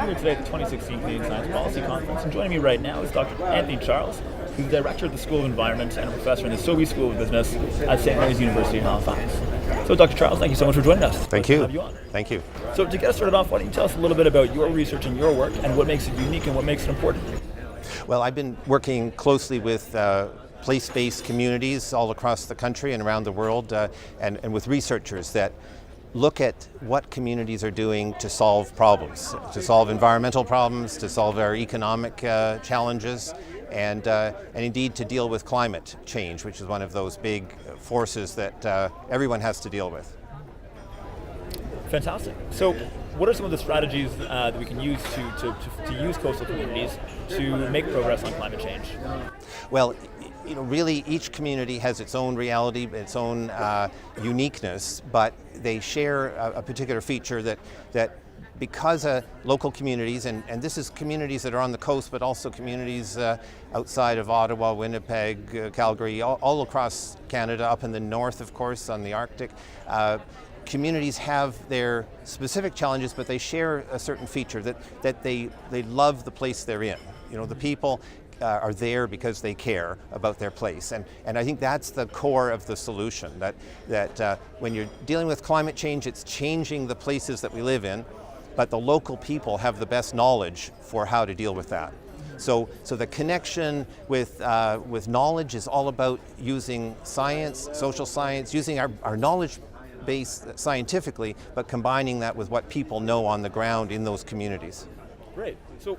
I'm here today at the 2016 Canadian Science Policy Conference, and joining me right now is Dr. Anthony Charles, who's the Director of the School of Environment and a professor in the Sobey School of Business at St. Mary's University in Halifax. So Dr. Charles, thank you so much for joining us. Thank you. To have you on. Thank you. So to get us started off, why don't you tell us a little bit about your research and your work and what makes it unique and what makes it important? Well, I've been working closely with place-based communities all across the country and around the world and with researchers that look at what communities are doing to solve problems, to solve environmental problems, to solve our economic challenges, and indeed to deal with climate change, which is one of those big forces that everyone has to deal with. Fantastic. So what are some of the strategies that we can use to use coastal communities to make progress on climate change? Well, really each community has its own reality, its own uniqueness, but they share a particular feature that because local communities, and this is communities that are on the coast, but also communities outside of Ottawa, Winnipeg, Calgary, all across Canada, up in the north, of course, on the Arctic. Communities have their specific challenges, but they share a certain feature that they love the place they're in. The people are there because they care about their place, and I think that's the core of the solution. That when you're dealing with climate change, it's changing the places that we live in, but the local people have the best knowledge for how to deal with that. So the connection with knowledge is all about using science, social science, using our knowledge base scientifically, but combining that with what people know on the ground in those communities. Great. So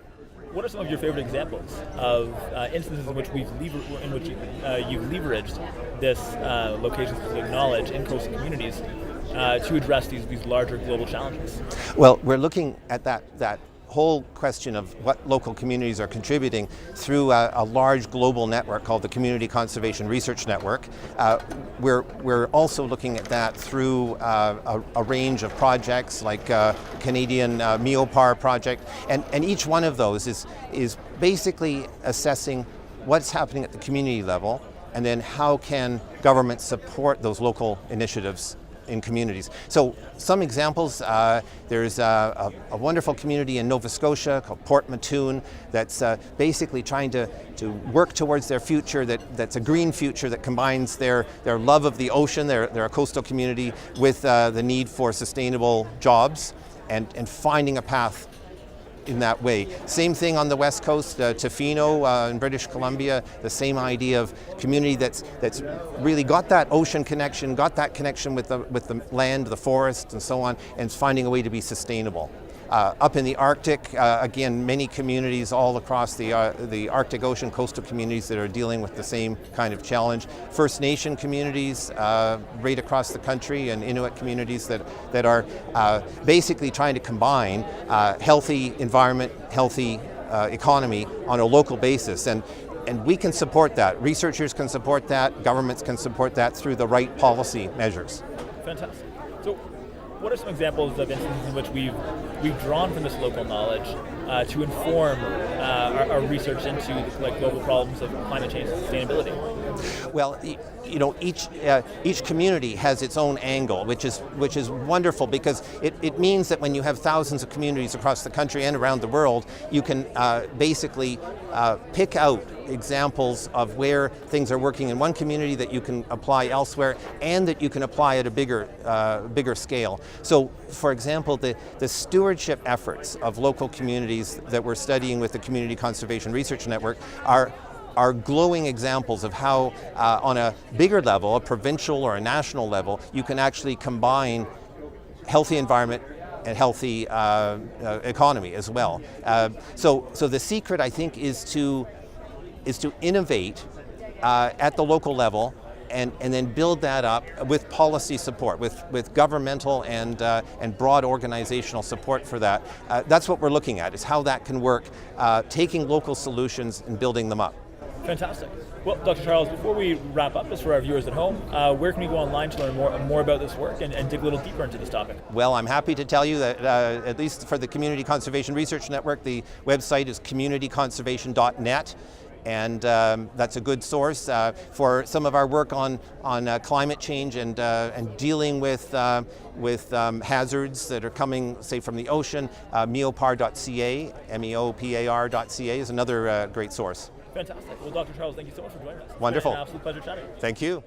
what are some of your favorite examples of instances in which you've leveraged this location-specific knowledge in coastal communities to address these larger global challenges? Well, we're looking at that whole question of what local communities are contributing through a large global network called the Community Conservation Research Network. We're also looking at that through a range of projects like Canadian MEOPAR project, and each one of those is basically assessing what's happening at the community level, and then how can government support those local initiatives in communities. So some examples, there's a wonderful community in Nova Scotia called Port Mattoon that's basically trying to work towards their future that's a green future that combines their love of the ocean, they're a coastal community, with the need for sustainable jobs and finding a path in that way. Same thing on the west coast, Tofino in British Columbia, the same idea of community that's really got that ocean connection, got that connection with the land, the forest, and so on, and finding a way to be sustainable. Up in the Arctic, again, many communities all across the Arctic Ocean, coastal communities that are dealing with the same kind of challenge. First Nation communities right across the country, and Inuit communities that are basically trying to combine healthy environment, healthy economy on a local basis. And we can support that. Researchers can support that. Governments can support that through the right policy measures. Fantastic. So what are some examples of instances in which we've drawn from this local knowledge to inform our research into global problems of climate change and sustainability? Well, each community has its own angle, which is wonderful, because it means that when you have thousands of communities across the country and around the world, you can basically pick out examples of where things are working in one community that you can apply elsewhere, and that you can apply at a bigger scale. So, for example, the stewardship efforts of local communities that we're studying with the Community Conservation Research Network are glowing examples of how, on a bigger level, a provincial or a national level, you can actually combine healthy environment and healthy economy as well. So the secret, I think, is to innovate at the local level, and then build that up with policy support, with governmental and broad organizational support for that. That's what we're looking at, is how that can work, taking local solutions and building them up. Fantastic. Well, Dr. Charles, before we wrap up, just for our viewers at home, where can we go online to learn more about this work and dig a little deeper into this topic? Well, I'm happy to tell you that at least for the Community Conservation Research Network, the website is communityconservation.net. and that's a good source for some of our work on climate change and dealing with hazards that are coming, say, from the ocean. Meopar.ca, meopar.ca is another great source. Fantastic. Well, Dr. Charles, thank you so much for joining us. Wonderful. It's been an absolute pleasure chatting with you. Thank you.